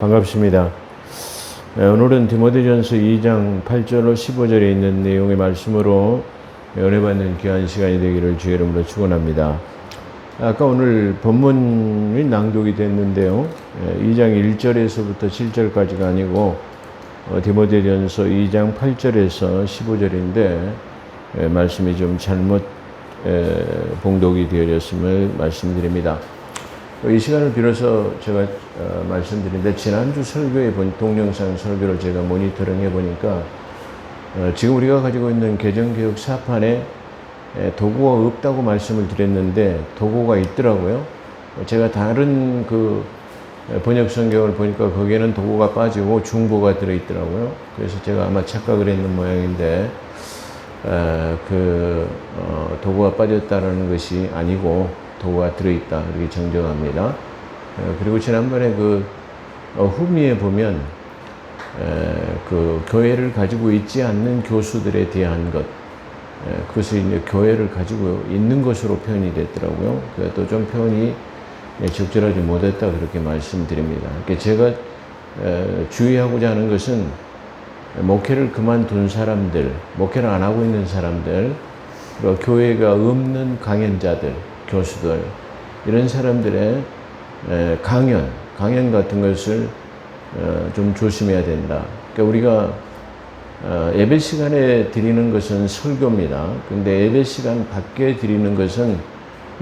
반갑습니다. 오늘은 디모데전서 2장 8절로 15절에 있는 내용의 말씀으로 은혜 받는 귀한 시간이 되기를 주의 이름으로 축원합니다. 아까 오늘 본문이 낭독이 됐는데요. 2장 1절에서부터 7절까지가 아니고 디모데전서 2장 8절에서 15절인데 말씀이 좀 잘못 봉독이 되어졌음을 말씀드립니다. 이 시간을 빌어서 제가 말씀드리는데, 지난주 설교에 본 동영상 설교를 제가 모니터링 해보니까 지금 우리가 가지고 있는 개정개혁 사판에 도구가 없다고 말씀을 드렸는데 도구가 있더라고요. 제가 다른 그 번역 성경을 보니까 거기에는 도구가 빠지고 중보가 들어있더라고요. 그래서 제가 아마 착각을 했는 모양인데 도구가 빠졌다는 것이 아니고 도구가 들어있다, 이렇게 정정합니다. 그리고 지난번에 후미에 보면 교회를 가지고 있지 않는 교수들에 대한 것, 그것을 이제 교회를 가지고 있는 것으로 표현이 됐더라고요. 그것도 좀 표현이 적절하지 못했다, 그렇게 말씀드립니다. 그러니까 제가 주의하고자 하는 것은 목회를 그만둔 사람들, 목회를 안 하고 있는 사람들, 그리고 교회가 없는 강연자들, 교수들, 이런 사람들의 강연 같은 것을 좀 조심해야 된다. 그러니까 우리가 예배 시간에 드리는 것은 설교입니다. 근데 예배 시간 밖에 드리는 것은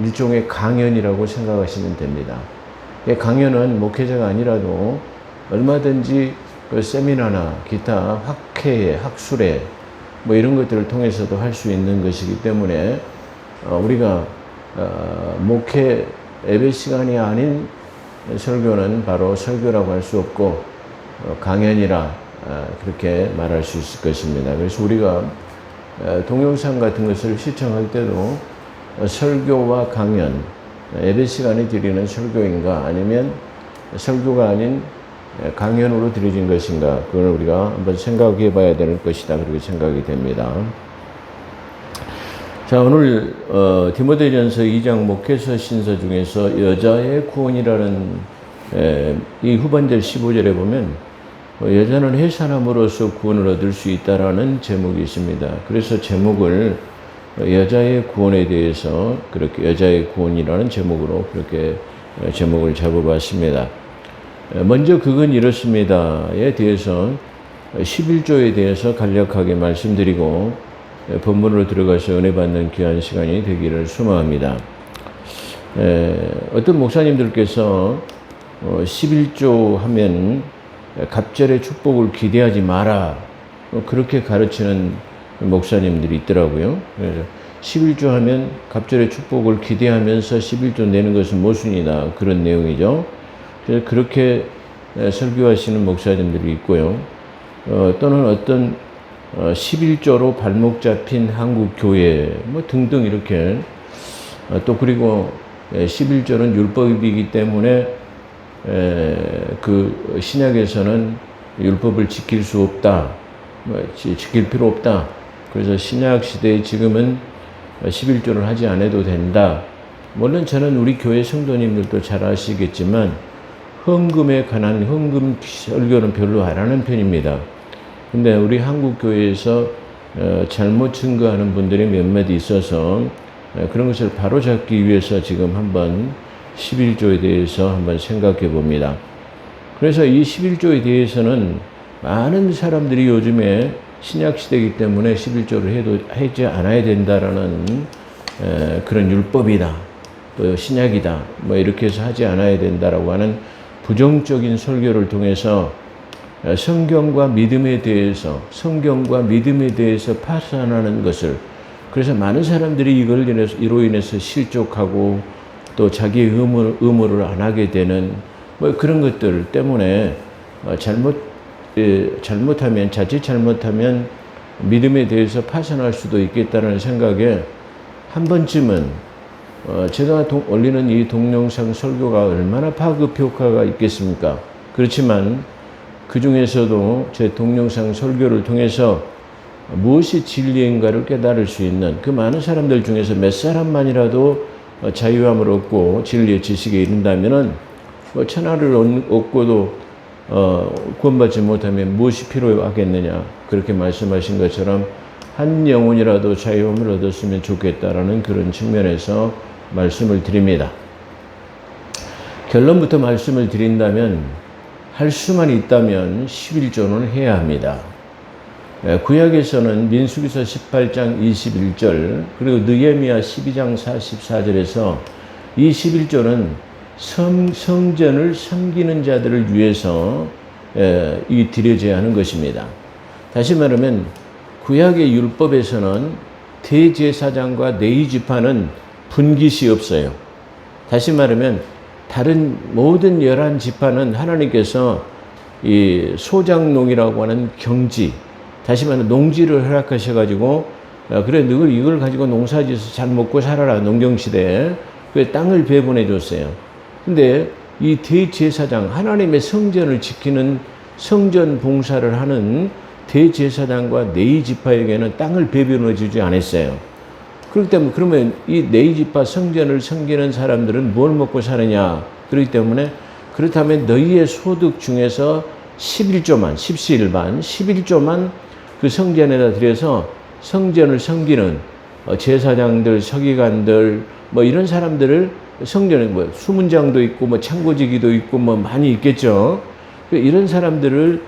일종의 강연이라고 생각하시면 됩니다. 강연은 목회자가 아니라도 얼마든지 그 세미나나 기타 학회에, 학술회 뭐 이런 것들을 통해서도 할 수 있는 것이기 때문에 우리가 목회 예배 시간이 아닌 설교는 바로 설교라고 할 수 없고 강연이라 그렇게 말할 수 있을 것입니다. 그래서 우리가 동영상 같은 것을 시청할 때도 설교와 강연, 예배 시간에 드리는 설교인가 아니면 설교가 아닌 강연으로 드려진 것인가, 그걸 우리가 한번 생각해 봐야 될 것이다, 그렇게 생각이 됩니다. 자, 오늘 디모데전서 2장 목회서 신서 중에서 여자의 구원이라는 이 후반절 15절에 보면 여자는 해산함으로써 구원을 얻을 수 있다라는 제목이 있습니다. 그래서 제목을 여자의 구원에 대해서 그렇게 여자의 구원이라는 제목으로 그렇게 제목을 잡아봤습니다. 먼저 그건 이렇습니다에 대해서 11조에 대해서 간략하게 말씀드리고 본문으로 들어가서 은혜 받는 귀한 시간이 되기를 소망합니다. 어떤 목사님들께서 11조 하면 갑절의 축복을 기대하지 마라, 그렇게 가르치는 목사님들이 있더라고요. 그래서 11조 하면 갑절의 축복을 기대하면서 11조 내는 것은 모순이다, 그런 내용이죠. 그래서 그렇게 설교하시는 목사님들이 있고요. 또는 어떤 11조로 발목 잡힌 한국 교회 뭐 등등 이렇게 또 그리고 11조는 율법이기 때문에 그 신약에서는 율법을 지킬 수 없다, 지킬 필요 없다. 그래서 신약 시대에 지금은 11조를 하지 않아도 된다. 물론 저는 우리 교회 성도님들도 잘 아시겠지만 헌금에 관한 헌금 설교는 별로 안 하는 편입니다. 근데 우리 한국 교회에서 잘못 증거하는 분들이 몇몇 있어서 그런 것을 바로잡기 위해서 지금 한번 11조에 대해서 한번 생각해 봅니다. 그래서 이 11조에 대해서는 많은 사람들이 요즘에 신약 시대이기 때문에 11조를 하지 않아야 된다라는 그런 율법이다, 또 신약이다, 뭐 이렇게 해서 하지 않아야 된다라고 하는 부정적인 설교를 통해서 성경과 믿음에 대해서 파산하는 것을, 그래서 많은 사람들이 이로 인해서 실족하고 또 자기의 의무를 안 하게 되는 뭐 그런 것들 때문에 자칫 잘못하면 믿음에 대해서 파산할 수도 있겠다는 생각에 한 번쯤은 제가 올리는 이 동영상 설교가 얼마나 파급 효과가 있겠습니까? 그렇지만 그 중에서도 제 동영상 설교를 통해서 무엇이 진리인가를 깨달을 수 있는 그 많은 사람들 중에서 몇 사람만이라도 자유함을 얻고 진리의 지식에 이른다면은 천하를 얻고도 구원받지 못하면 무엇이 필요하겠느냐 그렇게 말씀하신 것처럼 한 영혼이라도 자유함을 얻었으면 좋겠다라는 그런 측면에서 말씀을 드립니다. 결론부터 말씀을 드린다면 할 수만 있다면 11조는 해야 합니다. 구약에서는 민수기서 18장 21절 그리고 느헤미야 12장 44절에서 이 11조는 성전을 섬기는 자들을 위해서 이 드려져야 하는 것입니다. 다시 말하면 구약의 율법에서는 대제사장과 레위지파는 분깃이 없어요. 다시 말하면 다른 모든 11지파는 하나님께서 이 소작농이라고 하는 경지, 다시 말하면 농지를 허락하셔가지고 그래 너희 이걸 가지고 농사지어서 잘 먹고 살아라 농경시대에 그 땅을 배분해 줬어요. 근데 이 대제사장 하나님의 성전을 지키는 성전 봉사를 하는 대제사장과 레위지파에게는 땅을 배분해 주지 않았어요. 그렇기 때문에 그러면 이 레위지파 성전을 섬기는 사람들은 뭘 먹고 사느냐? 그렇기 때문에 그렇다면 너희의 소득 중에서 11조만, 십시일반 11조만 그 성전에다 들여서 성전을 섬기는 제사장들, 서기관들 뭐 이런 사람들을 성전에 뭐 수문장도 있고 뭐 창고지기도 있고 뭐 많이 있겠죠. 이런 사람들을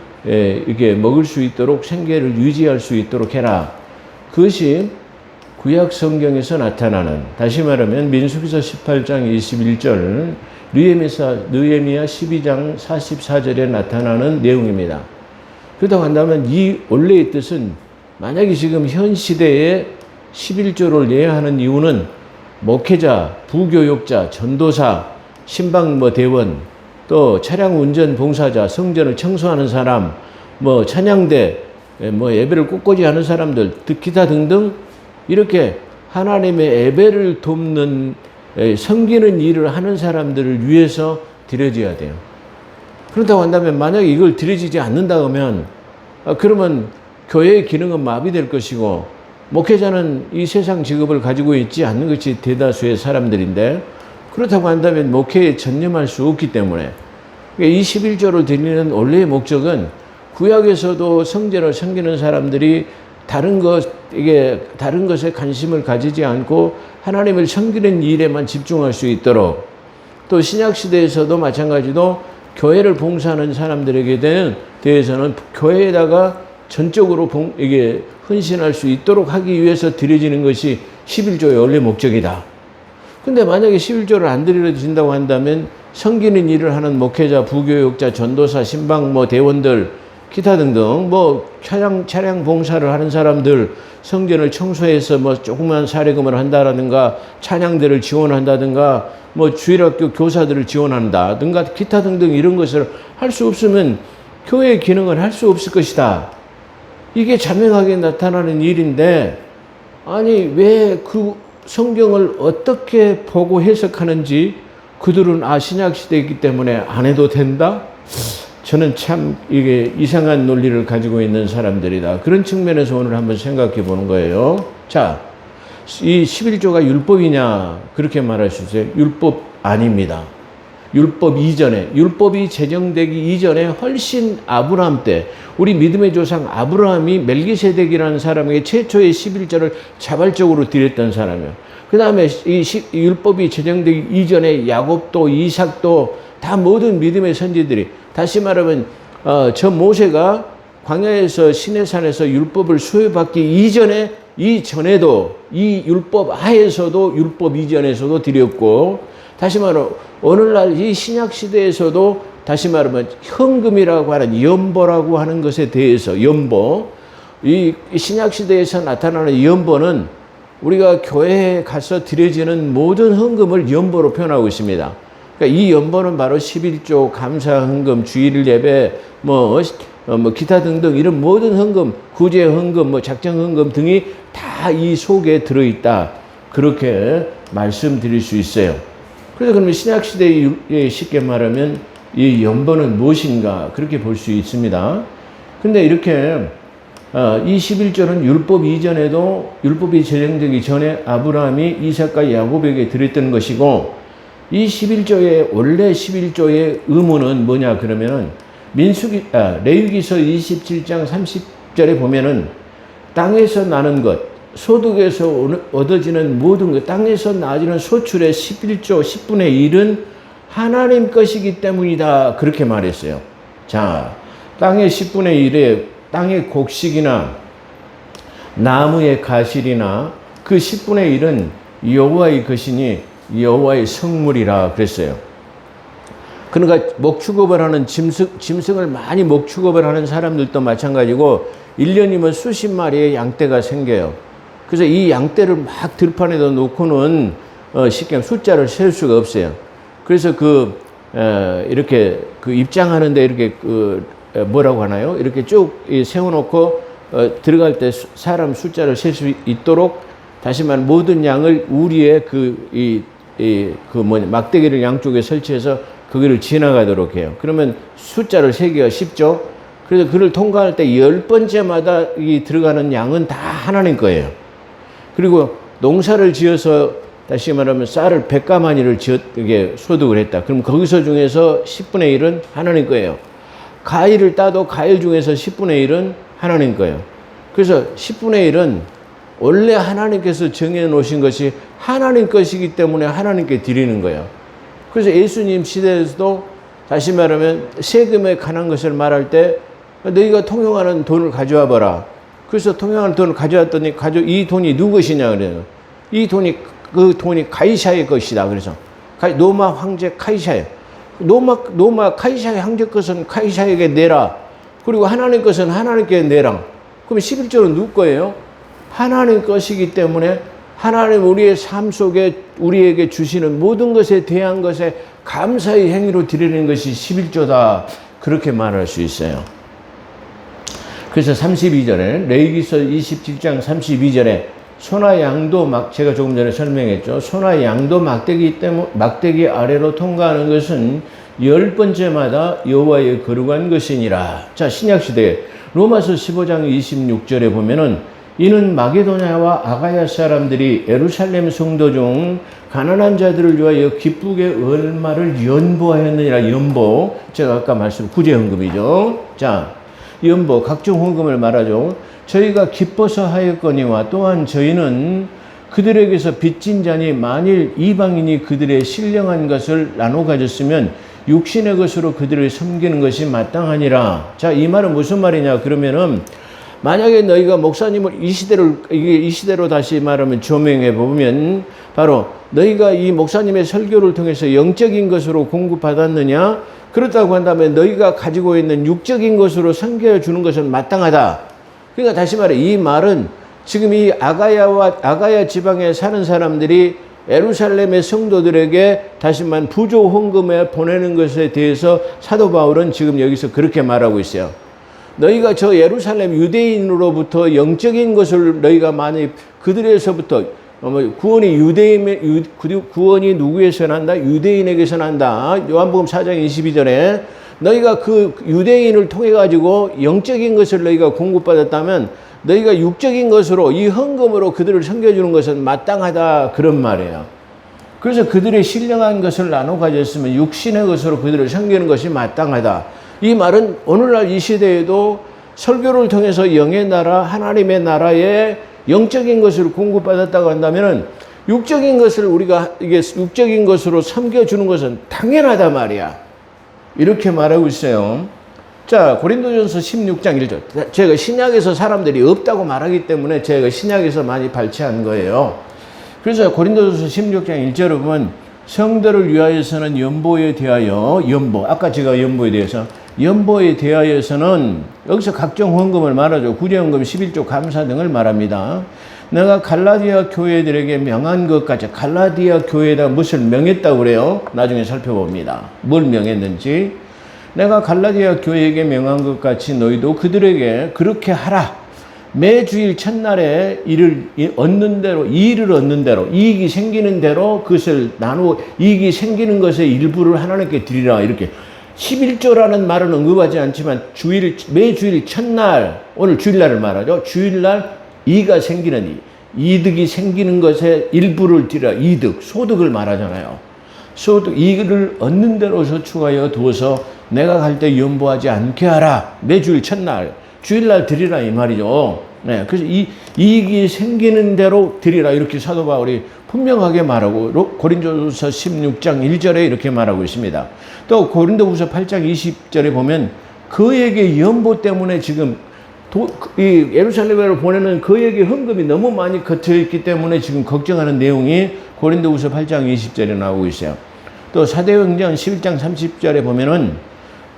이게 먹을 수 있도록 생계를 유지할 수 있도록 해라. 그것이 구약 성경에서 나타나는, 다시 말하면 민수기서 18장 21절, 느헤미야 12장 44절에 나타나는 내용입니다. 그렇다고 한다면 이 원래의 뜻은 만약에 지금 현 시대에 11조를 내야 하는 이유는 목회자, 부교육자, 전도사, 신방 대원, 또 차량 운전 봉사자, 성전을 청소하는 사람, 찬양대, 예배를 꿋꿋이 하는 사람들, 기타 등등 이렇게 하나님의 예배를 돕는 섬기는 일을 하는 사람들을 위해서 드려져야 돼요. 그렇다고 한다면 만약에 이걸 드려지지 않는다 하면 그러면 교회의 기능은 마비될 것이고 목회자는 이 세상 직업을 가지고 있지 않는 것이 대다수의 사람들인데 그렇다고 한다면 목회에 전념할 수 없기 때문에 이 11조를 드리는 원래의 목적은 구약에서도 성전을 섬기는 사람들이 다른 것에 관심을 가지지 않고 하나님을 섬기는 일에만 집중할 수 있도록 또 신약시대에서도 마찬가지로 교회를 봉사하는 사람들에게 대해서는 교회에다가 전적으로 헌신할 수 있도록 하기 위해서 드려지는 것이 11조의 원래 목적이다. 근데 만약에 11조를 안 드려진다고 한다면 섬기는 일을 하는 목회자, 부교육자, 전도사, 신방, 대원들, 기타 등등, 차량 봉사를 하는 사람들, 성전을 청소해서 조그만 사례금을 한다라든가, 찬양대를 지원한다든가, 주일학교 교사들을 지원한다든가, 기타 등등 이런 것을 할 수 없으면 교회의 기능을 할 수 없을 것이다. 이게 자명하게 나타나는 일인데, 아니, 왜 그 성경을 어떻게 보고 해석하는지 그들은 신약시대이기 때문에 안 해도 된다? 저는 참 이게 이상한 논리를 가지고 있는 사람들이다. 그런 측면에서 오늘 한번 생각해 보는 거예요. 자, 이 11조가 율법이냐? 그렇게 말할 수 있어요. 율법 아닙니다. 율법 이전에, 율법이 제정되기 이전에 훨씬 아브라함 때, 우리 믿음의 조상 아브라함이 멜기세덱이라는 사람에게 최초의 11조를 자발적으로 드렸던 사람이에요. 그 다음에 이 율법이 제정되기 이전에 야곱도 이삭도 다 모든 믿음의 선지들이, 다시 말하면 저 모세가 광야에서 시내산에서 율법을 수여받기 이전에도 이 율법 하에서도 율법 이전에서도 드렸고, 다시 말하면 오늘날 이 신약 시대에서도 다시 말하면 헌금이라고 하는 연보라고 하는 것에 대해서 연보, 이 신약 시대에서 나타나는 연보는 우리가 교회에 가서 드려지는 모든 헌금을 연보로 표현하고 있습니다. 그러니까 이 연보는 바로 11조, 감사 헌금, 주일 예배, 기타 등등 이런 모든 헌금, 구제 헌금, 작정 헌금 등이 다 이 속에 들어있다. 그렇게 말씀드릴 수 있어요. 그래서 그러면 신약시대에 쉽게 말하면 이 연보는 무엇인가 그렇게 볼 수 있습니다. 근데 이렇게 이 11조는 율법 이전에도 율법이 제정되기 전에 아브라함이 이삭과 야곱에게 드렸던 것이고, 이 11조의 원래 11조의 의무는 뭐냐 그러면은 레위기서 27장 30절에 보면은 땅에서 나는 것, 소득에서 얻어지는 모든 것, 땅에서 나아지는 소출의 11조 10분의 1은 하나님 것이기 때문이다. 그렇게 말했어요. 자, 땅의 10분의 1에 땅의 곡식이나 나무의 가실이나 그 10분의 1은 여호와의 것이니 여호와의 성물이라 그랬어요. 그러니까 목축업을 하는 짐승을 많이 목축업을 하는 사람들도 마찬가지고 1년이면 수십 마리의 양떼가 생겨요. 그래서 이 양떼를 막 들판에다 놓고는 쉽게 숫자를 셀 수가 없어요. 그래서 이렇게 입장하는데 이렇게 뭐라고 하나요? 이렇게 쭉 세워놓고 들어갈 때 사람 숫자를 셀 수 있도록 다시 말하면 모든 양을 우리의 막대기를 양쪽에 설치해서 거기를 지나가도록 해요. 그러면 숫자를 세기가 쉽죠. 그래서 그를 통과할 때 10번째마다 이 들어가는 양은 다 하나님 거예요. 그리고 농사를 지어서 다시 말하면 쌀을 100가마니를 이게 소득을 했다. 그럼 거기서 중에서 10분의 1은 하나님 거예요. 과일을 따도 과일 중에서 10분의 1은 하나님 거예요. 그래서 10분의 1은 원래 하나님께서 정해 놓으신 것이 하나님 것이기 때문에 하나님께 드리는 거예요. 그래서 예수님 시대에서도 다시 말하면 세금에 관한 것을 말할 때 너희가 통용하는 돈을 가져와 봐라. 그래서 통용하는 돈을 가져왔더니 이 돈이 누구 것이냐 그래요. 그 돈이 가이사의 것이다. 그래서 로마 황제 카이사예요. 로마 카이사의 황제 것은 카이사에게 내라. 그리고 하나님 것은 하나님께 내라. 그럼 11조는 누구 거예요? 하나님 것이기 때문에 하나님 우리의 삶 속에 우리에게 주시는 모든 것에 대한 것에 감사의 행위로 드리는 것이 11조다. 그렇게 말할 수 있어요. 그래서 32절에 레위기서 27장 32절에 소나 양도 제가 조금 전에 설명했죠. 소나 양도 막대기 아래로 통과하는 것은 10번째마다 여호와의 거룩한 것이니라. 자, 신약시대에 로마서 15장 26절에 보면은 이는 마게도냐와 아가야 사람들이 예루살렘 성도 중 가난한 자들을 위하여 기쁘게 얼마를 연보하였느니라. 연보, 제가 아까 말씀 구제헌금이죠. 자, 연보 각종 헌금을 말하죠. 저희가 기뻐서 하였거니와 또한 저희는 그들에게서 빚진 자니 만일 이방인이 그들의 신령한 것을 나눠 가졌으면 육신의 것으로 그들을 섬기는 것이 마땅하니라. 자, 이 말은 무슨 말이냐 그러면은 만약에 너희가 목사님을 이 시대로 다시 말하면 조명해 보면 바로 너희가 이 목사님의 설교를 통해서 영적인 것으로 공급받았느냐? 그렇다고 한다면 너희가 가지고 있는 육적인 것으로 섬겨 주는 것은 마땅하다. 그러니까 다시 말해 이 말은 지금 이 아가야 지방에 사는 사람들이 예루살렘의 성도들에게 다시 말하면 부조 헌금에 보내는 것에 대해서 사도 바울은 지금 여기서 그렇게 말하고 있어요. 너희가 저 예루살렘 유대인으로부터 영적인 것을 너희가 많이 그들에서부터 구원이 누구에서 난다? 유대인에게서 난다. 요한복음 4장 22절에 너희가 그 유대인을 통해 가지고 영적인 것을 너희가 공급받았다면 너희가 육적인 것으로 이 헌금으로 그들을 섬겨주는 것은 마땅하다. 그런 말이에요. 그래서 그들의 신령한 것을 나눠 가졌으면 육신의 것으로 그들을 섬기는 것이 마땅하다. 이 말은 오늘날 이 시대에도 설교를 통해서 영의 나라, 하나님의 나라에 영적인 것을 공급받았다고 한다면은 육적인 것을 우리가 이게 육적인 것으로 섬겨주는 것은 당연하다 말이야. 이렇게 말하고 있어요. 자, 고린도전서 16장 1절. 제가 신약에서 사람들이 없다고 말하기 때문에 제가 신약에서 많이 발췌한 거예요. 그래서 고린도전서 16장 1절을 보면 성도를 위하여서는 연보에 대하여 아까 제가 연보에 대하여서는 여기서 각종 헌금을 말하죠. 구제헌금 11조 감사 등을 말합니다. 내가 갈라디아 교회들에게 명한 것 같이 갈라디아 교회에다 무엇을 명했다고 그래요? 나중에 살펴봅니다. 뭘 명했는지. 내가 갈라디아 교회에게 명한 것 같이 너희도 그들에게 그렇게 하라. 매 주일 첫날에 이익을 얻는 대로 이익이 생기는 대로 그것을 이익이 생기는 것의 일부를 하나님께 드리라. 이렇게 11조라는 말은 언급하지 않지만 매 주일 첫날, 오늘 주일날을 말하죠. 주일날 이득이 생기는 것의 일부를 드리라. 소득을 말하잖아요. 이익을 얻는 대로 저축하여 두어서 내가 갈 때 염보하지 않게 하라. 매주일 첫날, 주일날 드리라 이 말이죠. 네, 그래서 이익이 생기는 대로 드리라 이렇게 사도 바울이 분명하게 말하고 고린도후서 16장 1절에 이렇게 말하고 있습니다. 또 고린도후서 8장 20절에 보면 그에게 염보 때문에 지금 이 예루살렘으로 보내는 그에게 헌금이 너무 많이 걷혀 있기 때문에 지금 걱정하는 내용이 고린도후서 8장 20절에 나오고 있어요. 또 사도행전 11장 30절에 보면은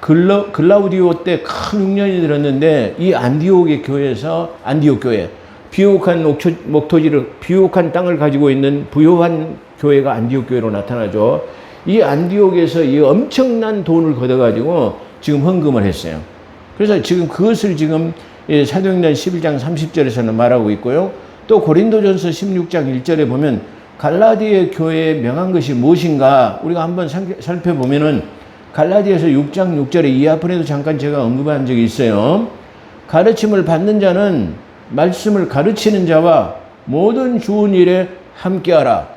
글라우디오 때 큰 흉년이 들었는데 이 안디옥의 교회에서 안디옥 교회 비옥한 목토지를 비옥한 땅을 가지고 있는 부요한 교회가 안디옥 교회로 나타나죠. 이 안디옥에서 이 엄청난 돈을 걷어가지고 지금 헌금을 했어요. 그래서 지금 그것을 지금 사도행전 11장 30절에서는 말하고 있고요. 또 고린도전서 16장 1절에 보면 갈라디아 교회에 명한 것이 무엇인가 우리가 한번 살펴보면은 갈라디아서 6장 6절에 이 앞에도 잠깐 제가 언급한 적이 있어요. 가르침을 받는 자는 말씀을 가르치는 자와 모든 좋은 일에 함께하라.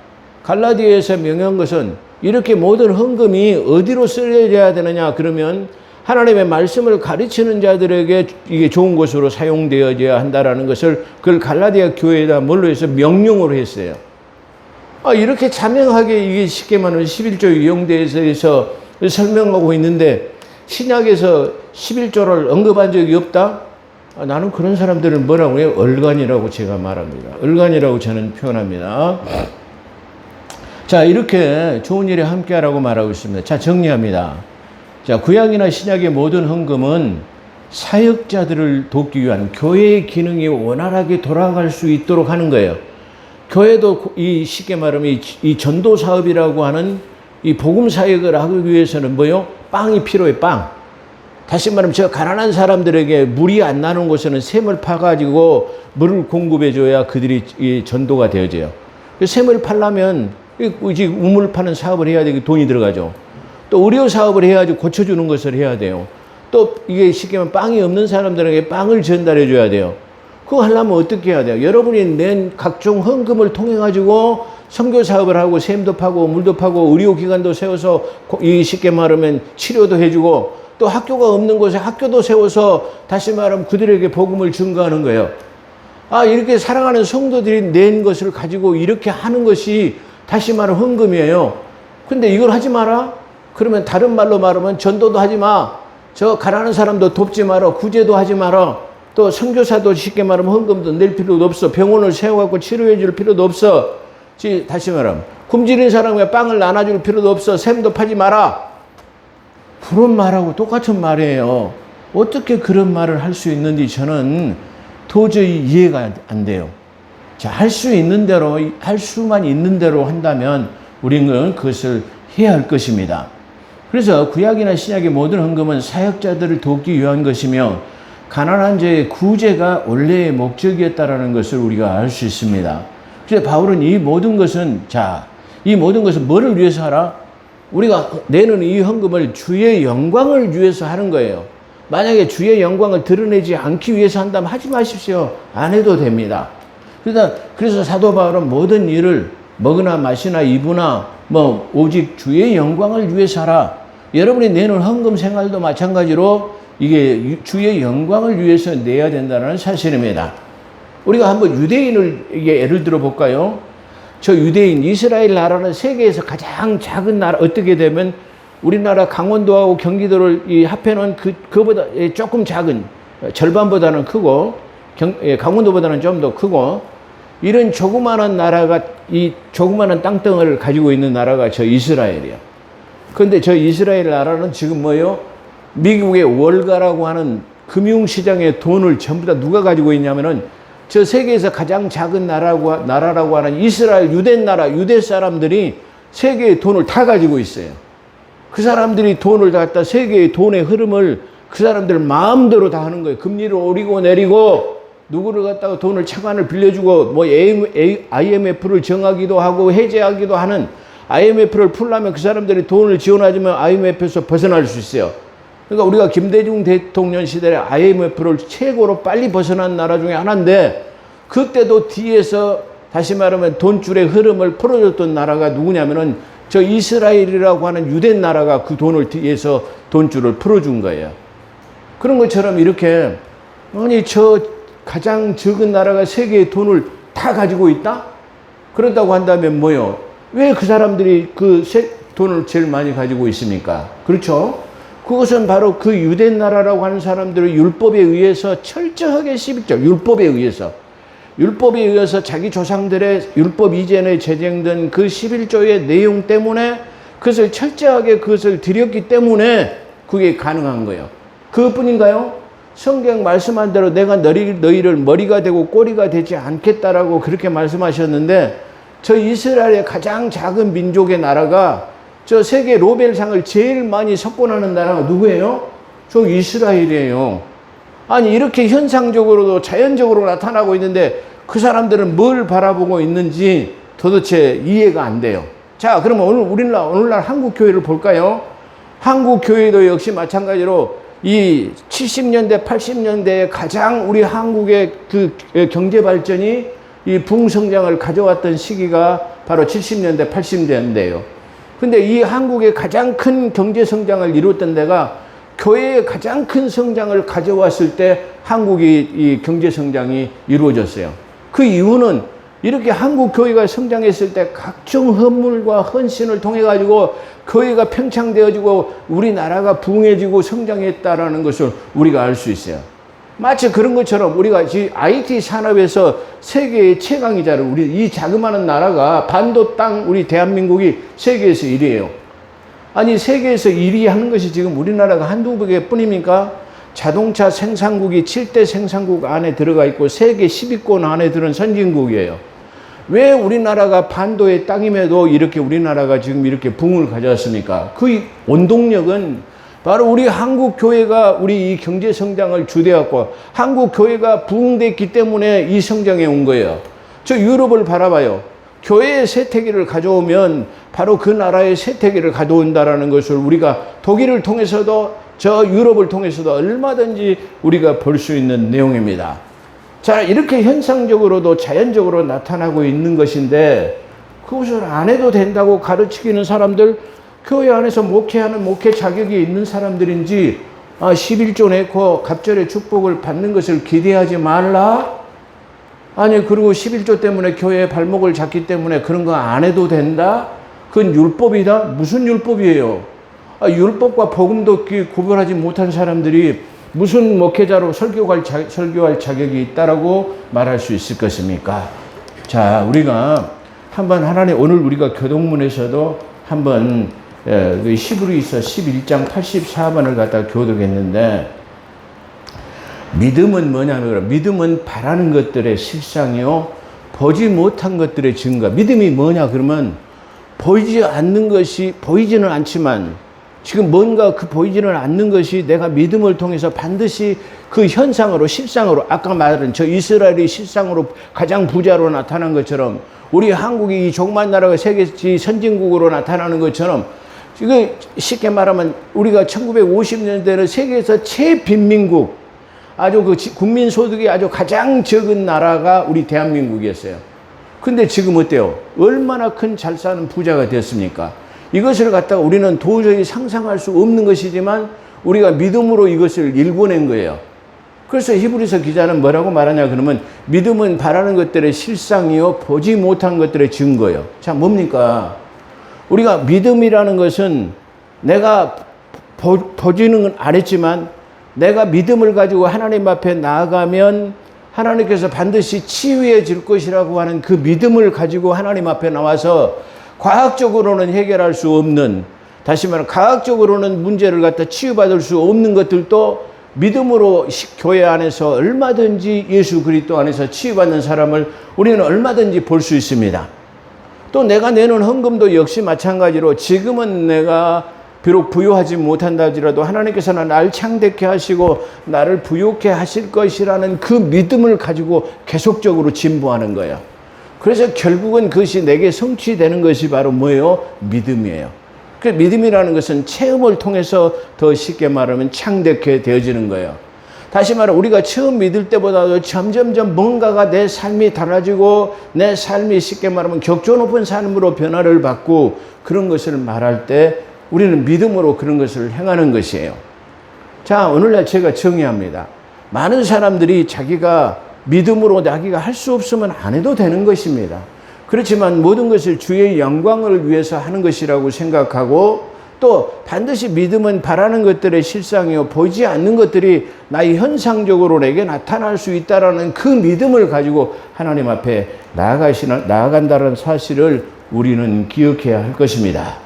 갈라디아에서 명한 것은 이렇게 모든 헌금이 어디로 쓰여져야 되느냐 그러면 하나님의 말씀을 가르치는 자들에게 이게 좋은 것으로 사용되어져야 한다라는 것을 그걸 갈라디아 교회에다 뭘로 해서 명령으로 했어요. 이렇게 자명하게 이게 쉽게 말하면 11조 유형대에서 설명하고 있는데 신약에서 11조를 언급한 적이 없다? 나는 그런 사람들을 뭐라고 해요? 얼간이라고 제가 말합니다. 얼간이라고 저는 표현합니다. 자, 이렇게 좋은 일에 함께하라고 말하고 있습니다. 자, 정리합니다. 자, 구약이나 신약의 모든 헌금은 사역자들을 돕기 위한 교회의 기능이 원활하게 돌아갈 수 있도록 하는 거예요. 교회도 이 쉽게 말하면 이 전도 사업이라고 하는 이 복음 사역을 하기 위해서는 뭐요? 빵이 필요해, 빵. 다시 말하면 저 가난한 사람들에게 물이 안 나는 곳에는 샘을 파가지고 물을 공급해줘야 그들이 이 전도가 되어져요. 샘을 팔려면 우물 파는 사업을 해야 되고 돈이 들어가죠. 또 의료 사업을 해야지 고쳐주는 것을 해야 돼요. 또 이게 쉽게 말하면 빵이 없는 사람들에게 빵을 전달해 줘야 돼요. 그거 하려면 어떻게 해야 돼요? 여러분이 낸 각종 헌금을 통해 가지고 선교 사업을 하고 샘도 파고 물도 파고 의료기관도 세워서 이 쉽게 말하면 치료도 해주고 또 학교가 없는 곳에 학교도 세워서 다시 말하면 그들에게 복음을 증거하는 거예요. 이렇게 사랑하는 성도들이 낸 것을 가지고 이렇게 하는 것이 다시 말하면 헌금이에요. 근데 이걸 하지 마라? 그러면 다른 말로 말하면 전도도 하지 마. 저 가난한 사람도 돕지 마라. 구제도 하지 마라. 또 선교사도 쉽게 말하면 헌금도 낼 필요도 없어. 병원을 세워갖고 치료해 줄 필요도 없어. 다시 말하면 굶주린 사람에게 빵을 나눠줄 필요도 없어. 샘도 파지 마라. 그런 말하고 똑같은 말이에요. 어떻게 그런 말을 할 수 있는지 저는 도저히 이해가 안 돼요. 자, 할 수 있는 대로, 할 수만 있는 대로 한다면 우리는 그것을 해야 할 것입니다. 그래서 구약이나 신약의 모든 헌금은 사역자들을 돕기 위한 것이며 가난한 자의 구제가 원래의 목적이었다라는 것을 우리가 알 수 있습니다. 그래서 바울은 이 모든 것은 이 모든 것은 뭐를 위해서 하라? 우리가 내는 이 헌금을 주의 영광을 위해서 하는 거예요. 만약에 주의 영광을 드러내지 않기 위해서 한다면 하지 마십시오. 안 해도 됩니다. 그래서 사도 바울은 모든 일을 먹으나 마시나 입으나 오직 주의 영광을 위해서 하라. 여러분이 내는 헌금 생활도 마찬가지로 이게 주의 영광을 위해서 내야 된다는 사실입니다. 우리가 한번 유대인을 예를 들어 볼까요? 저 유대인 이스라엘 나라는 세계에서 가장 작은 나라. 어떻게 되면 우리나라 강원도하고 경기도를 합해놓은 그보다 조금 작은 절반보다는 크고 강원도보다는 좀 더 크고 이런 조그마한 나라가 이 조그마한 땅덩어리를 가지고 있는 나라가 저 이스라엘이야. 그런데 저 이스라엘 나라는 지금 뭐예요? 미국의 월가라고 하는 금융시장의 돈을 전부 다 누가 가지고 있냐면은 저 세계에서 가장 작은 나라라고 하는 이스라엘 유대 사람들이 세계의 돈을 다 가지고 있어요. 그 사람들이 돈을 갖다 세계의 돈의 흐름을 그 사람들 마음대로 다 하는 거예요. 금리를 오리고 내리고 누구를 갖다가 돈을 차관을 빌려주고 IMF를 정하기도 하고 해제하기도 하는 IMF를 풀려면 그 사람들이 돈을 지원하지만 IMF에서 벗어날 수 있어요. 그러니까 우리가 김대중 대통령 시대에 IMF를 최고로 빨리 벗어난 나라 중에 하나인데 그때도 뒤에서 다시 말하면 돈줄의 흐름을 풀어줬던 나라가 누구냐면은 저 이스라엘이라고 하는 유대 나라가 그 돈을 뒤에서 돈줄을 풀어준 거예요. 그런 것처럼 이렇게 아니 저 가장 적은 나라가 세계의 돈을 다 가지고 있다? 그런다고 한다면 뭐요? 왜 그 사람들이 그 돈을 제일 많이 가지고 있습니까? 그렇죠? 그것은 바로 그 유대 나라라고 하는 사람들의 율법에 의해서 철저하게 11조, 율법에 의해서 자기 조상들의 율법 이전에 제정된 그 11조의 내용 때문에 그것을 철저하게 그것을 드렸기 때문에 그게 가능한 거예요. 그것뿐인가요? 성경 말씀한 대로 내가 너희를 머리가 되고 꼬리가 되지 않겠다라고 그렇게 말씀하셨는데 저 이스라엘의 가장 작은 민족의 나라가 저 세계 노벨상을 제일 많이 석권하는 나라가 누구예요? 저 이스라엘이에요. 아니 이렇게 현상적으로도 자연적으로 나타나고 있는데 그 사람들은 뭘 바라보고 있는지 도대체 이해가 안 돼요. 자, 그러면 오늘날 한국 교회를 볼까요? 한국 교회도 역시 마찬가지로 이 70년대, 80년대에 가장 우리 한국의 그 경제 발전이 이 부흥성장을 가져왔던 시기가 바로 70년대, 80년대예요. 근데 이 한국의 가장 큰 경제 성장을 이뤘던 데가 교회의 가장 큰 성장을 가져왔을 때 한국이 이 경제 성장이 이루어졌어요. 그 이유는 이렇게 한국 교회가 성장했을 때 각종 헌물과 헌신을 통해 가지고 교회가 평창되어지고 우리나라가 부흥해지고 성장했다라는 것을 우리가 알 수 있어요. 마치 그런 것처럼 우리가 IT 산업에서 세계의 최강이자를 우리 이 자그마한 나라가 반도 땅 우리 대한민국이 세계에서 1위예요. 아니 세계에서 1위 하는 것이 지금 우리나라가 한두 개 뿐입니까? 자동차 생산국이 7대 생산국 안에 들어가 있고 세계 10위권 안에 들은 선진국이에요. 왜 우리나라가 반도의 땅임에도 이렇게 우리나라가 지금 이렇게 부흥을 가져왔습니까? 그 원동력은 바로 우리 한국 교회가 우리 이 경제 성장을 주도했고 한국 교회가 부흥됐기 때문에 이 성장에 온 거예요. 저 유럽을 바라봐요. 교회의 세태기를 가져오면 바로 그 나라의 세태기를 가져온다라는 것을 우리가 독일을 통해서도 저 유럽을 통해서도 얼마든지 우리가 볼 수 있는 내용입니다. 자, 이렇게 현상적으로도 자연적으로 나타나고 있는 것인데 그것을 안 해도 된다고 가르치기는 사람들 교회 안에서 목회하는 목회 자격이 있는 사람들인지 11조 내고 갑절의 축복을 받는 것을 기대하지 말라? 아니 그리고 11조 때문에 교회의 발목을 잡기 때문에 그런 거 안 해도 된다? 그건 율법이다? 무슨 율법이에요? 율법과 복음도 구별하지 못한 사람들이 무슨 목회자로 설교할 자격이 있다라고 말할 수 있을 것입니까? 자, 우리가 한번 하나님 오늘 우리가 교동문에서도 한번 히브리서 11장 84번을 갖다가 교독했는데 믿음은 뭐냐면 믿음은 바라는 것들의 실상이요 보지 못한 것들의 증거. 믿음이 뭐냐 그러면 보이지 않는 것이 보이지는 않지만 지금 뭔가 그 보이지는 않는 것이 내가 믿음을 통해서 반드시 그 현상으로 실상으로 아까 말한 저 이스라엘이 실상으로 가장 부자로 나타난 것처럼 우리 한국이 이 조그만 나라가 세계 선진국으로 나타나는 것처럼 지금 쉽게 말하면 우리가 1950년대는 세계에서 최빈민국 아주 그 국민 소득이 아주 가장 적은 나라가 우리 대한민국이었어요. 근데 지금 어때요? 얼마나 큰 잘 사는 부자가 됐습니까? 이것을 갖다가 우리는 도저히 상상할 수 없는 것이지만 우리가 믿음으로 이것을 일궈낸 거예요. 그래서 히브리서 기자는 뭐라고 말하냐 그러면 믿음은 바라는 것들의 실상이요 보지 못한 것들의 증거예요. 자, 뭡니까? 우리가 믿음이라는 것은 내가 보지는 않았지만 내가 믿음을 가지고 하나님 앞에 나아가면 하나님께서 반드시 치유해질 것이라고 하는 그 믿음을 가지고 하나님 앞에 나와서 과학적으로는 해결할 수 없는, 다시 말하면 과학적으로는 문제를 갖다 치유받을 수 없는 것들도 믿음으로 교회 안에서 얼마든지 예수 그리스도 안에서 치유받는 사람을 우리는 얼마든지 볼 수 있습니다. 또 내가 내는 헌금도 역시 마찬가지로 지금은 내가 비록 부유하지 못한다 할지라도 하나님께서는 날 창대케 하시고 나를 부유케 하실 것이라는 그 믿음을 가지고 계속적으로 진보하는 거예요. 그래서 결국은 그것이 내게 성취되는 것이 바로 뭐예요? 믿음이에요. 그 믿음이라는 것은 체험을 통해서 더 쉽게 말하면 창대케 되어지는 거예요. 다시 말해 우리가 처음 믿을 때보다도 점점점 뭔가가 내 삶이 달라지고 내 삶이 쉽게 말하면 격조 높은 삶으로 변화를 받고 그런 것을 말할 때 우리는 믿음으로 그런 것을 행하는 것이에요. 자, 오늘날 제가 정의합니다. 많은 사람들이 자기가 믿음으로 자기가 할 수 없으면 안 해도 되는 것입니다. 그렇지만 모든 것을 주의 영광을 위해서 하는 것이라고 생각하고 또 반드시 믿음은 바라는 것들의 실상이요 보이지 않는 것들이 나의 현상적으로 내게 나타날 수 있다라는 그 믿음을 가지고 하나님 앞에 나아간다는 사실을 우리는 기억해야 할 것입니다.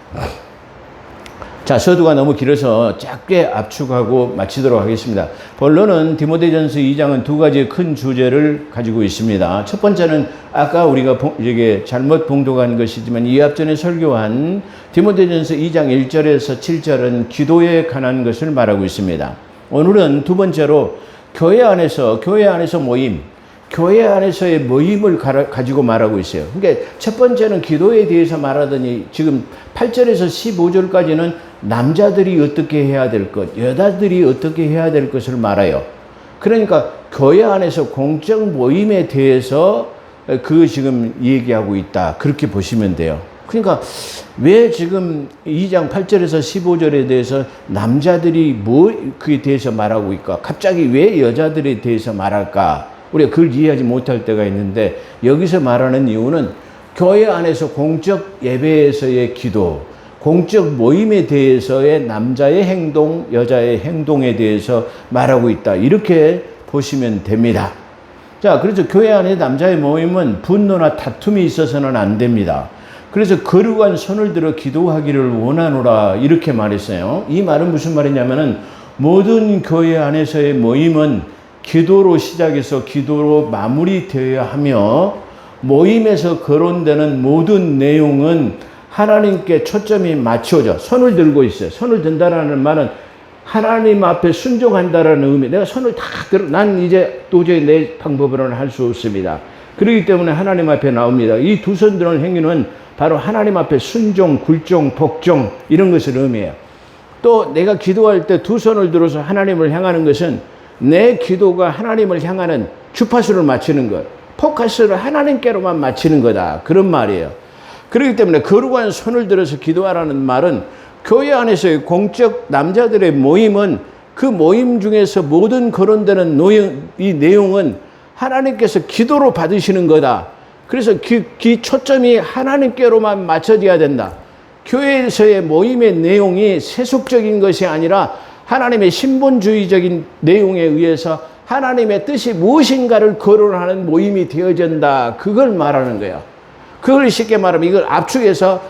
자, 서두가 너무 길어서 짧게 압축하고 마치도록 하겠습니다. 본론은 디모데전서 2장은 두 가지 큰 주제를 가지고 있습니다. 첫 번째는 아까 우리가 이게 잘못 봉독한 것이지만 이 앞전에 설교한 디모데전서 2장 1절에서 7절은 기도에 관한 것을 말하고 있습니다. 오늘은 두 번째로 교회 안에서 모임, 교회 안에서의 모임을 가지고 말하고 있어요. 그러니까 첫 번째는 기도에 대해서 말하더니 지금 8절에서 15절까지는 남자들이 어떻게 해야 될 것, 여자들이 어떻게 해야 될 것을 말해요. 그러니까 교회 안에서 공적 모임에 대해서 지금 얘기하고 있다. 그렇게 보시면 돼요. 그러니까 왜 지금 2장 8절에서 15절에 대해서 남자들이 그에 대해서 말하고 있까? 갑자기 왜 여자들에 대해서 말할까? 우리가 그걸 이해하지 못할 때가 있는데 여기서 말하는 이유는 교회 안에서 공적 예배에서의 기도, 공적 모임에 대해서의 남자의 행동, 여자의 행동에 대해서 말하고 있다. 이렇게 보시면 됩니다. 자, 그래서 교회 안에 남자의 모임은 분노나 다툼이 있어서는 안 됩니다. 그래서 거룩한 손을 들어 기도하기를 원하노라 이렇게 말했어요. 이 말은 무슨 말이냐면은 모든 교회 안에서의 모임은 기도로 시작해서 기도로 마무리되어야 하며 모임에서 거론되는 모든 내용은 하나님께 초점이 맞춰져 손을 들고 있어요. 손을 든다라는 말은 하나님 앞에 순종한다라는 의미. 내가 손을 다 들어 난 이제 도저히 내 방법으로는 할 수 없습니다. 그렇기 때문에 하나님 앞에 나옵니다. 이 두 손 드는 행위는 바로 하나님 앞에 순종, 굴종, 복종 이런 것을 의미해요. 또 내가 기도할 때 두 손을 들어서 하나님을 향하는 것은 내 기도가 하나님을 향하는 주파수를 맞추는 것, 포커스를 하나님께로만 맞추는 거다. 그런 말이에요. 그렇기 때문에 거룩한 손을 들어서 기도하라는 말은 교회 안에서의 공적 남자들의 모임은 그 모임 중에서 모든 거론되는 이 내용은 하나님께서 기도로 받으시는 거다. 그래서 그 초점이 하나님께로만 맞춰져야 된다. 교회에서의 모임의 내용이 세속적인 것이 아니라 하나님의 신본주의적인 내용에 의해서 하나님의 뜻이 무엇인가를 거론하는 모임이 되어진다. 그걸 말하는 거예요. 그걸 쉽게 말하면 이걸 압축해서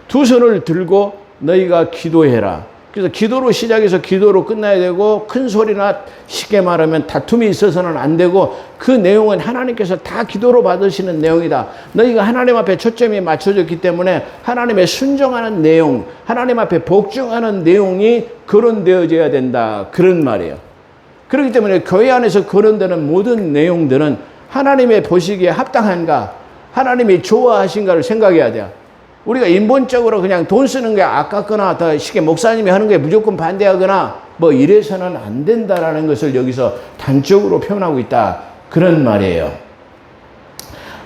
두 손을 들고 너희가 기도해라. 그래서 기도로 시작해서 기도로 끝나야 되고 큰 소리나 쉽게 말하면 다툼이 있어서는 안 되고 그 내용은 하나님께서 다 기도로 받으시는 내용이다. 너희가 하나님 앞에 초점이 맞춰졌기 때문에 하나님의 순종하는 내용, 하나님 앞에 복종하는 내용이 거론되어져야 된다. 그런 말이에요. 그렇기 때문에 교회 안에서 거론되는 모든 내용들은 하나님의 보시기에 합당한가, 하나님이 좋아하신가를 생각해야 돼요. 우리가 인본적으로 그냥 돈 쓰는 게 아깝거나 더 쉽게 목사님이 하는 게 무조건 반대하거나 뭐 이래서는 안 된다라는 것을 여기서 단적으로 표현하고 있다. 그런 말이에요.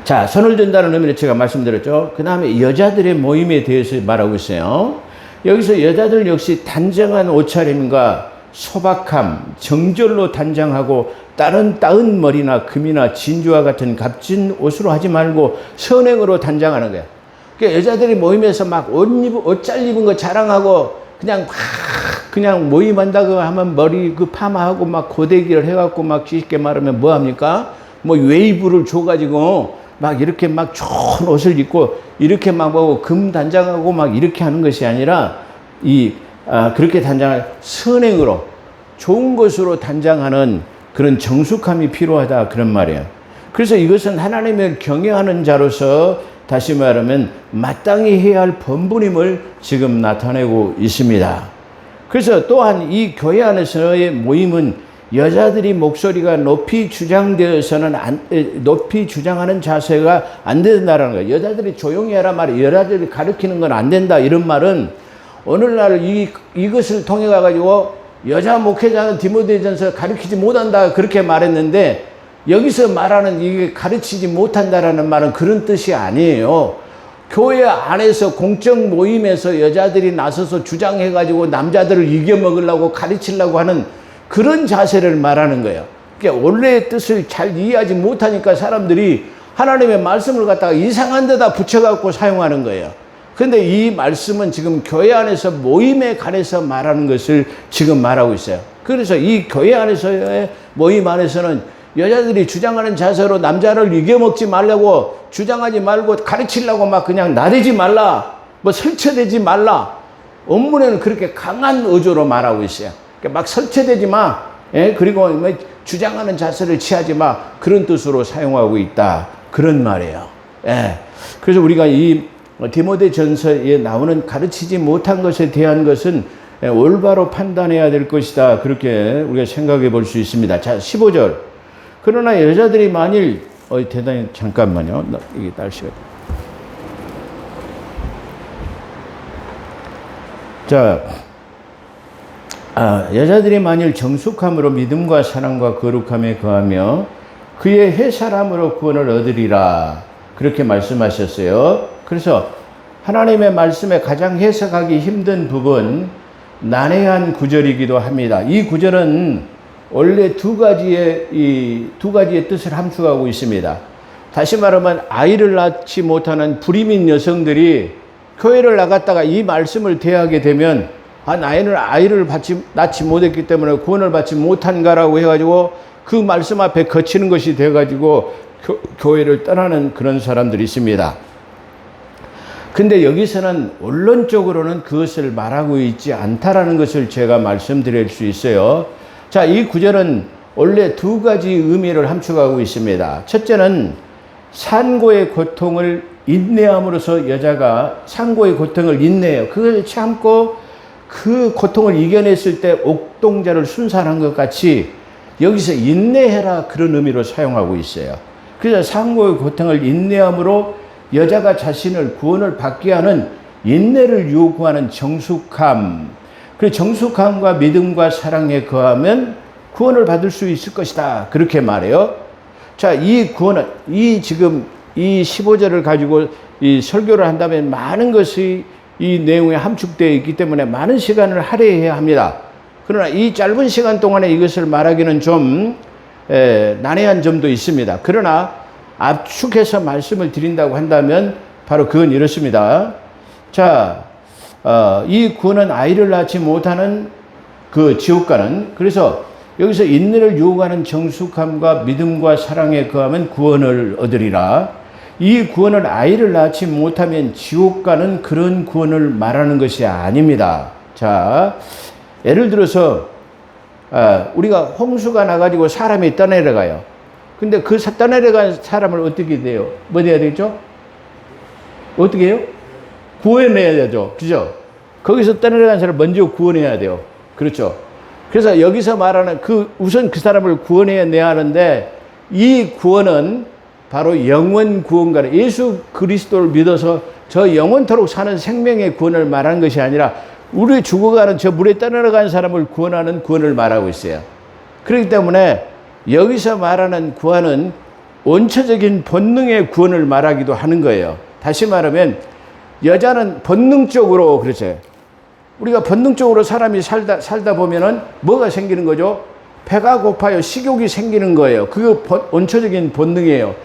자, 손을 든다는 의미를 제가 말씀드렸죠. 그 다음에 여자들의 모임에 대해서 말하고 있어요. 여기서 여자들 역시 단정한 옷차림과 소박함, 정절로 단장하고 따은 머리나 금이나 진주와 같은 값진 옷으로 하지 말고 선행으로 단장하는 거예요. 그러니까 여자들이 모임에서 막 옷 잘 입은 거 자랑하고 그냥 모임한다고 하면 머리 파마하고 막 고데기를 해갖고 막 쉽게 말하면 뭐 합니까? 뭐 웨이브를 줘가지고 막 이렇게 막 좋은 옷을 입고 이렇게 막 하고 금 단장하고 막 이렇게 하는 것이 아니라 그렇게 단장할 선행으로 좋은 것으로 단장하는 그런 정숙함이 필요하다 그런 말이에요. 그래서 이것은 하나님을 경외하는 자로서 다시 말하면 마땅히 해야 할 본분임을 지금 나타내고 있습니다. 그래서 또한 이 교회 안에서의 모임은 여자들이 목소리가 높이 주장하는 자세가 안 된다는 거예요. 여자들이 조용히 하라 말이에요. 여자들이 가르치는 건 안 된다 이런 말은 오늘날 이것을 통해 가지고 여자 목회자는 디모데전서 가르치지 못한다 그렇게 말했는데 여기서 말하는 이게 가르치지 못한다라는 말은 그런 뜻이 아니에요. 교회 안에서 공적 모임에서 여자들이 나서서 주장해가지고 남자들을 이겨먹으려고 가르치려고 하는 그런 자세를 말하는 거예요. 그러니까 원래의 뜻을 잘 이해하지 못하니까 사람들이 하나님의 말씀을 갖다가 이상한 데다 붙여갖고 사용하는 거예요. 근데 이 말씀은 지금 교회 안에서 모임에 관해서 말하는 것을 지금 말하고 있어요. 그래서 이 교회 안에서의 모임 안에서는 여자들이 주장하는 자세로 남자를 이겨먹지 말라고 주장하지 말고 가르치려고 막 그냥 나대지 말라, 뭐 설치되지 말라. 원문에는 그렇게 강한 어조로 말하고 있어요. 그러니까 막 설치되지 마, 그리고 뭐 주장하는 자세를 취하지 마, 그런 뜻으로 사용하고 있다, 그런 말이에요. 그래서 우리가 이 디모데전서에 나오는 가르치지 못한 것에 대한 것은 올바로 판단해야 될 것이다, 그렇게 우리가 생각해 볼 수 있습니다. 자, 15절. 그러나 여자들이 만일 대단히 잠깐만요. 이게 날씨가. 자, 여자들이 만일 정숙함으로 믿음과 사랑과 거룩함에 거하며 그의 회사람으로 구원을 얻으리라, 그렇게 말씀하셨어요. 그래서 하나님의 말씀에 가장 해석하기 힘든 부분, 난해한 구절이기도 합니다. 이 구절은 원래 두 가지의 뜻을 함축하고 있습니다. 다시 말하면 아이를 낳지 못하는 불임인 여성들이 교회를 나갔다가 이 말씀을 대하게 되면 나는 아이를 낳지 못했기 때문에 구원을 받지 못한가라고 해가지고 그 말씀 앞에 거치는 것이 돼가지고 교회를 떠나는 그런 사람들이 있습니다. 근데 여기서는 원론적으로는 그것을 말하고 있지 않다라는 것을 제가 말씀드릴 수 있어요. 자, 이 구절은 원래 두 가지 의미를 함축하고 있습니다. 첫째는 산고의 고통을 인내함으로써 여자가 산고의 고통을 인내해요. 그걸 참고 그 고통을 이겨냈을 때 옥동자를 순산한 것 같이 여기서 인내해라, 그런 의미로 사용하고 있어요. 그래서 산고의 고통을 인내함으로 여자가 자신을 구원을 받게 하는 인내를 요구하는 정숙함, 그 정숙함과 믿음과 사랑에 거하면 구원을 받을 수 있을 것이다, 그렇게 말해요. 자, 이 구원은 지금 이 15절을 가지고 이 설교를 한다면 많은 것이 이 내용에 함축되어 있기 때문에 많은 시간을 할애해야 합니다. 그러나 이 짧은 시간 동안에 이것을 말하기는 좀 난해한 점도 있습니다. 그러나 압축해서 말씀을 드린다고 한다면 바로 그건 이렇습니다. 자, 이 구원은 아이를 낳지 못하는 그 지옥가는, 그래서 여기서 인내를 요구하는 정숙함과 믿음과 사랑에 거하면 구원을 얻으리라. 이 구원을 아이를 낳지 못하면 지옥가는 그런 구원을 말하는 것이 아닙니다. 자, 예를 들어서 우리가 홍수가 나가지고 사람이 떠내려가요. 근데 그 떠내려간 사람을 어떻게 돼요? 뭐 돼야 되죠? 어떻게 해요? 구원해야 되죠. 그죠? 거기서 떠내려간 사람을 먼저 구원해야 돼요. 그렇죠? 그래서 여기서 말하는 우선 그 사람을 구원해내야 하는데, 이 구원은 바로 영원 구원가, 예수 그리스도를 믿어서 저 영원토록 사는 생명의 구원을 말하는 것이 아니라 우리 죽어가는 저 물에 떠내려간 사람을 구원하는 구원을 말하고 있어요. 그렇기 때문에 여기서 말하는 구원은 원초적인 본능의 구원을 말하기도 하는 거예요. 다시 말하면 여자는 본능적으로, 그렇죠, 우리가 본능적으로 사람이 살다 보면은 뭐가 생기는 거죠? 배가 고파요. 식욕이 생기는 거예요. 그거 원초적인 본능이에요.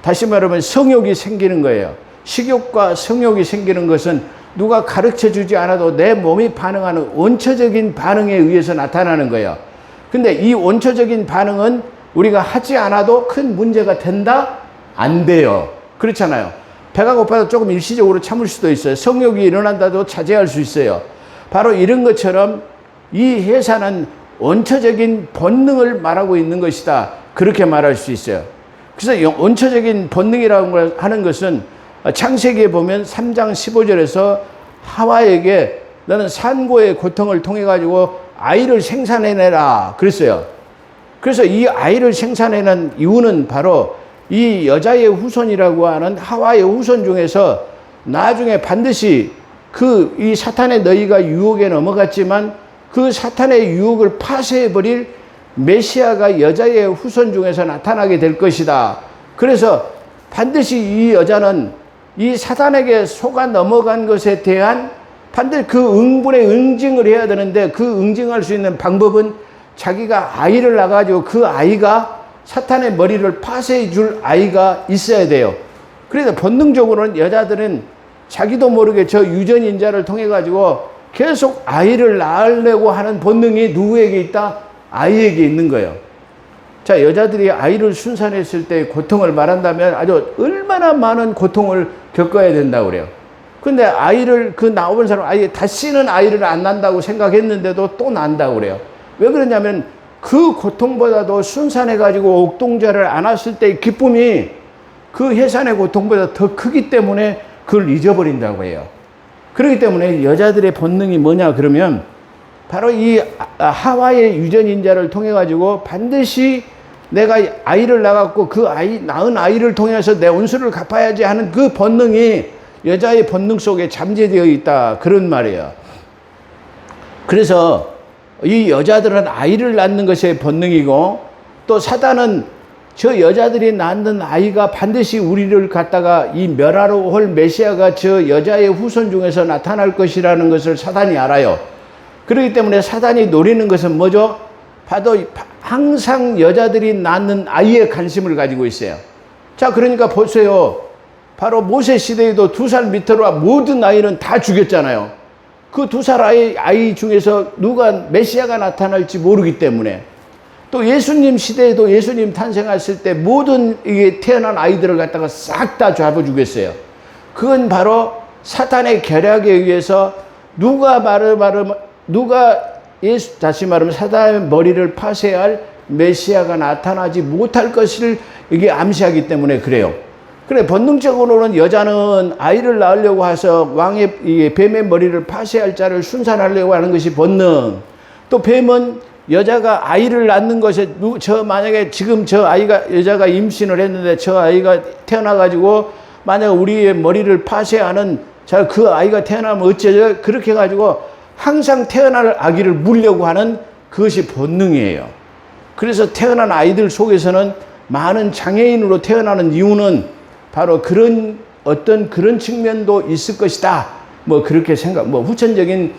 다시 말하면 성욕이 생기는 거예요. 식욕과 성욕이 생기는 것은 누가 가르쳐 주지 않아도 내 몸이 반응하는 원초적인 반응에 의해서 나타나는 거예요. 근데 이 원초적인 반응은 우리가 하지 않아도 큰 문제가 된다? 안 돼요. 그렇잖아요. 배가 고파도 조금 일시적으로 참을 수도 있어요. 성욕이 일어난다도 자제할 수 있어요. 바로 이런 것처럼 이 회사는 원초적인 본능을 말하고 있는 것이다, 그렇게 말할 수 있어요. 그래서 원초적인 본능이라고 하는 것은 창세기에 보면 3장 15절에서 하와에게 너는 산고의 고통을 통해 가지고 아이를 생산해내라 그랬어요. 그래서 이 아이를 생산해낸 이유는 바로 이 여자의 후손이라고 하는 하와의 후손 중에서 나중에 반드시 이 사탄의 너희가 유혹에 넘어갔지만 그 사탄의 유혹을 파쇄해버릴 메시아가 여자의 후손 중에서 나타나게 될 것이다. 그래서 반드시 이 여자는 이 사탄에게 속아 넘어간 것에 대한 반드시 그 응분에 응징을 해야 되는데, 그 응징할 수 있는 방법은 자기가 아이를 낳아가지고 그 아이가 사탄의 머리를 파쇄해 줄 아이가 있어야 돼요. 그래서 본능적으로는 여자들은 자기도 모르게 저 유전인자를 통해 가지고 계속 아이를 낳으려고 하는 본능이 누구에게 있다? 아이에게 있는 거예요. 자, 여자들이 아이를 순산했을 때의 고통을 말한다면 아주 얼마나 많은 고통을 겪어야 된다고 그래요. 근데 아이를, 그 나온 사람, 아예 다시는 아이를 안 낳는다고 생각했는데도 또 낳는다고 그래요. 왜 그러냐면 그 고통보다도 순산해가지고 옥동자를 안았을 때의 기쁨이 그 해산의 고통보다 더 크기 때문에 그걸 잊어버린다고 해요. 그렇기 때문에 여자들의 본능이 뭐냐 그러면 바로 이 하와의 유전인자를 통해 가지고 반드시 내가 아이를 낳았고 그 아이, 낳은 아이를 통해서 내 원수를 갚아야지 하는 그 본능이 여자의 본능 속에 잠재되어 있다, 그런 말이에요. 그래서 이 여자들은 아이를 낳는 것이 본능이고, 또 사단은 저 여자들이 낳는 아이가 반드시 우리를 갖다가 이 멸하러 올 메시아가 저 여자의 후손 중에서 나타날 것이라는 것을 사단이 알아요. 그렇기 때문에 사단이 노리는 것은 뭐죠? 바로 항상 여자들이 낳는 아이에 관심을 가지고 있어요. 자, 그러니까 보세요. 바로 모세 시대에도 2살 밑으로 모든 아이는 다 죽였잖아요. 그 2살 아이 중에서 누가 메시아가 나타날지 모르기 때문에. 또 예수님 시대에도 예수님 탄생했을 때 모든 이게 태어난 아이들을 갖다가 싹 다 잡아 죽였어요. 그건 바로 사탄의 계략에 의해서 다시 말하면 사단의 머리를 파쇄할 메시아가 나타나지 못할 것을 이게 암시하기 때문에 그래요. 그래, 본능적으로는 여자는 아이를 낳으려고 해서 왕의 뱀의 머리를 파쇄할 자를 순산하려고 하는 것이 본능. 또 뱀은 여자가 아이를 낳는 것에 만약에 지금 저 아이가, 여자가 임신을 했는데 저 아이가 태어나가지고 만약 우리의 머리를 파쇄하는 그 아이가 태어나면 어쩌죠? 그렇게 해가지고 항상 태어날 아기를 물려고 하는 그것이 본능이에요. 그래서 태어난 아이들 속에서는 많은 장애인으로 태어나는 이유는 바로 어떤 그런 측면도 있을 것이다. 그렇게 후천적인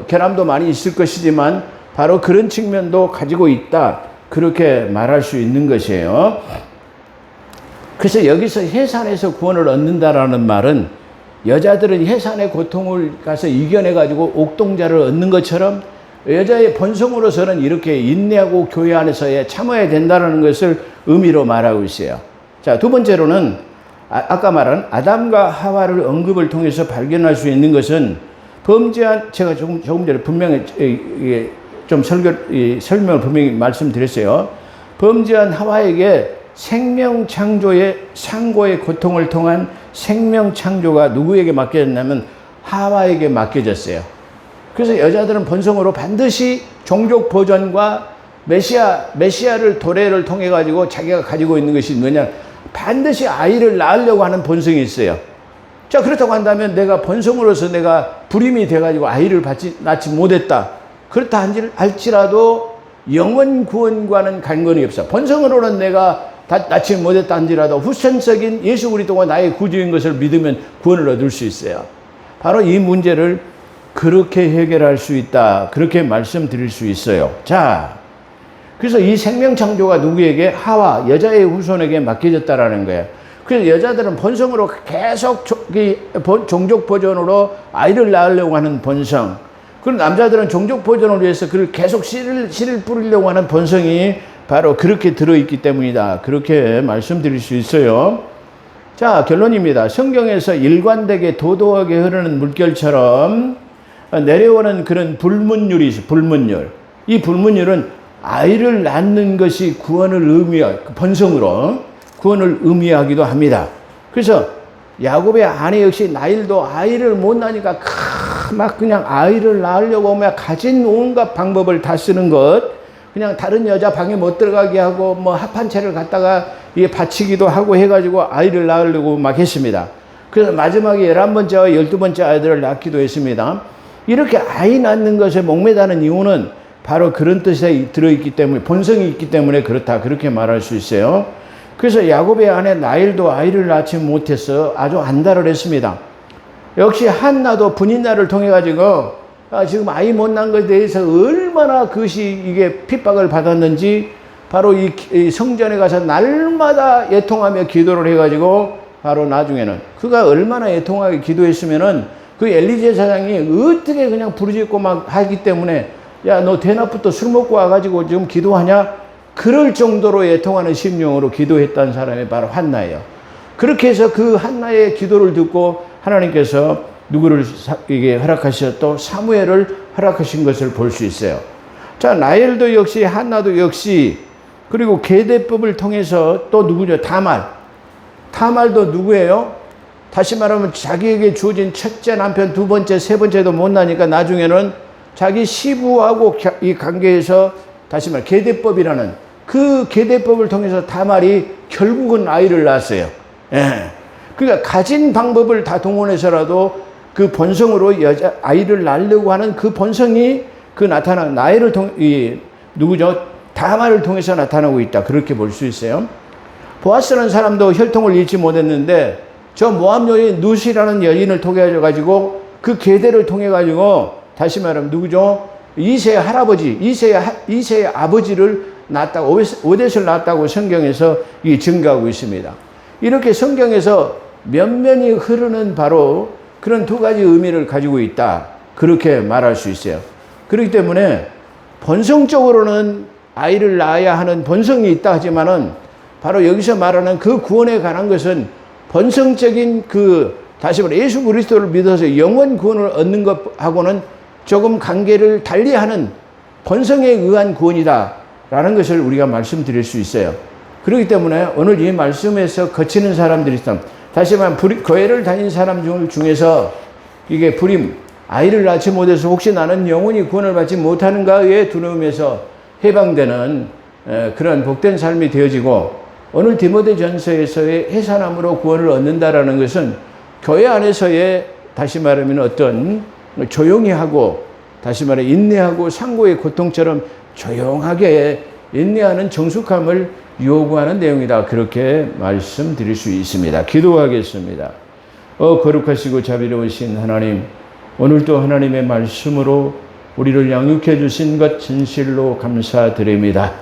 결함도 많이 있을 것이지만 바로 그런 측면도 가지고 있다. 그렇게 말할 수 있는 것이에요. 그래서 여기서 해산에서 구원을 얻는다라는 말은 여자들은 해산의 고통을 가서 이겨내가지고 옥동자를 얻는 것처럼 여자의 본성으로서는 이렇게 인내하고 교회 안에서의 참아야 된다는 것을 의미로 말하고 있어요. 자, 두 번째로는 아까 말한 아담과 하와를 언급을 통해서 발견할 수 있는 것은 범죄한, 제가 조금 전에 분명히 설명을 분명히 말씀드렸어요. 범죄한 하와에게 생명 창조의 상고의 고통을 통한 생명 창조가 누구에게 맡겨졌냐면 하와에게 맡겨졌어요. 그래서 여자들은 본성으로 반드시 종족 보존과 메시아를 도래를 통해 가지고 자기가 가지고 있는 것이 뭐냐, 반드시 아이를 낳으려고 하는 본성이 있어요. 자, 그렇다고 한다면 내가 본성으로서 내가 불임이 돼 가지고 아이를 낳지 못했다, 그렇다 할지라도 영원 구원과는 관건이 없어. 본성으로는 내가 낳지 못했다 한지라도 후천적인 예수 그리스도가 나의 구주인 것을 믿으면 구원을 얻을 수 있어요. 바로 이 문제를 그렇게 해결할 수 있다, 그렇게 말씀드릴 수 있어요. 자, 그래서 이 생명 창조가 누구에게? 하와, 여자의 후손에게 맡겨졌다라는 거예요. 그래서 여자들은 본성으로 계속 종족 보존으로 아이를 낳으려고 하는 본성, 그리고 남자들은 종족 보존을 위해서 그걸 계속 씨를 뿌리려고 하는 본성이 바로 그렇게 들어있기 때문이다, 그렇게 말씀드릴 수 있어요. 자, 결론입니다. 성경에서 일관되게 도도하게 흐르는 물결처럼 내려오는 그런 불문율이 있어요. 불문율. 이 불문율은 아이를 낳는 것이 구원을 본성으로 구원을 의미하기도 합니다. 그래서 야곱의 아내 역시 라헬도 아이를 못 낳으니까 막 그냥 아이를 낳으려고 하면 가진 온갖 방법을 다 쓰는 것, 그냥 다른 여자 방에 못 들어가게 하고 합한채를 갖다가 바치기도 하고 해가지고 아이를 낳으려고 막 했습니다. 그래서 마지막에 11번째와 12번째 아이들을 낳기도 했습니다. 이렇게 아이 낳는 것에 목매다는 이유는 바로 그런 뜻에 들어있기 때문에, 본성이 있기 때문에 그렇다, 그렇게 말할 수 있어요. 그래서 야곱의 아내 라헬도 아이를 낳지 못해서 아주 안달을 했습니다. 역시 한나도 분인날을 통해 가지고 지금 아이 못 낳은 것에 대해서 얼마나 그것이 이게 핍박을 받았는지 바로 이 성전에 가서 날마다 애통하며 기도를 해가지고 바로 나중에는 그가 얼마나 애통하게 기도했으면은 그 엘리제 사장이 어떻게 그냥 부르짖고 막 하기 때문에 야, 너 대낮부터 술 먹고 와가지고 지금 기도하냐? 그럴 정도로 애통하는 심령으로 기도했던 사람이 바로 한나예요. 그렇게 해서 그 한나의 기도를 듣고 하나님께서 누구를 이게 허락하셨고 사무엘을 허락하신 것을 볼 수 있어요. 자, 라헬도 역시 한나도 역시 그리고 계대법을 통해서 또 누구죠? 다말도 누구예요? 다시 말하면 자기에게 주어진 첫째 남편, 두 번째, 세 번째도 못 나니까 나중에는 자기 시부하고 이 관계에서 다시 말해 계대법이라는 그 계대법을 통해서 다말이 결국은 아이를 낳았어요. 예. 그러니까 가진 방법을 다 동원해서라도 그 본성으로 아이를 낳으려고 하는 그 본성이 그 나타나는 나이를 누구죠? 다말을 통해서 나타나고 있다. 그렇게 볼 수 있어요. 보아스라는 사람도 혈통을 잃지 못했는데 저 모압 여인 누시라는 여인을 통해 가지고 그 계대를 통해 가지고 다시 말하면 누구죠? 이세의 할아버지, 이세의 아버지를 낳았다고, 오벳을 낳았다고 성경에서 증거하고 있습니다. 이렇게 성경에서 면면이 흐르는 바로 그런 두 가지 의미를 가지고 있다. 그렇게 말할 수 있어요. 그렇기 때문에 본성적으로는 아이를 낳아야 하는 본성이 있다 하지만은 바로 여기서 말하는 그 구원에 관한 것은 본성적인 다시 말해 예수 그리스도를 믿어서 영원 구원을 얻는 것하고는 조금 관계를 달리하는 본성에 의한 구원이다라는 것을 우리가 말씀드릴 수 있어요. 그렇기 때문에 오늘 이 말씀에서 거치는 사람들이 있다. 다시 말하면 교회를 다닌 사람 중에서 이게 아이를 낳지 못해서 혹시 나는 영원히 구원을 받지 못하는가의 두려움에서 해방되는 그런 복된 삶이 되어지고 오늘 디모데전서에서의 해산함으로 구원을 얻는다라는 것은 교회 안에서의 다시 말하면 어떤 조용히 하고 다시 말해 인내하고 상고의 고통처럼 조용하게 인내하는 정숙함을 요구하는 내용이다. 그렇게 말씀드릴 수 있습니다. 기도하겠습니다. 거룩하시고 자비로우신 하나님, 오늘도 하나님의 말씀으로 우리를 양육해 주신 것 진실로 감사드립니다.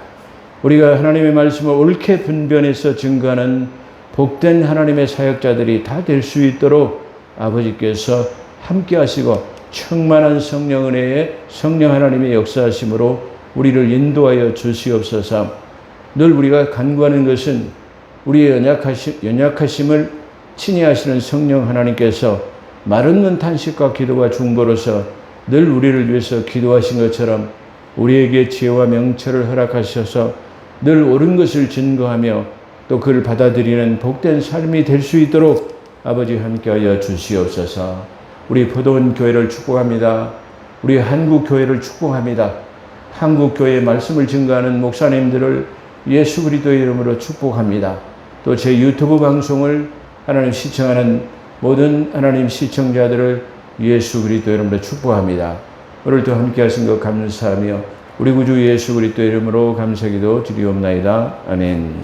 우리가 하나님의 말씀을 옳게 분별해서 증거하는 복된 하나님의 사역자들이 다 될 수 있도록 아버지께서 함께 하시고 충만한 성령 은혜에 성령 하나님의 역사하심으로 우리를 인도하여 주시옵소서. 늘 우리가 간구하는 것은 우리의 연약하심을 친히 하시는 성령 하나님께서 말없는 탄식과 기도와 중보로서 늘 우리를 위해서 기도하신 것처럼 우리에게 지혜와 명철을 허락하셔서 늘 옳은 것을 증거하며 또 그를 받아들이는 복된 삶이 될 수 있도록 아버지 함께하여 주시옵소서. 우리 포도원 교회를 축복합니다. 우리 한국 교회를 축복합니다. 한국 교회의 말씀을 증거하는 목사님들을 예수 그리스도의 이름으로 축복합니다. 또 제 유튜브 방송을 하나님 시청하는 모든 하나님 시청자들을 예수 그리스도의 이름으로 축복합니다. 오늘도 함께 하신 것 감사하며 우리 구주 예수 그리스도의 이름으로 감사기도 드리옵나이다. 아멘.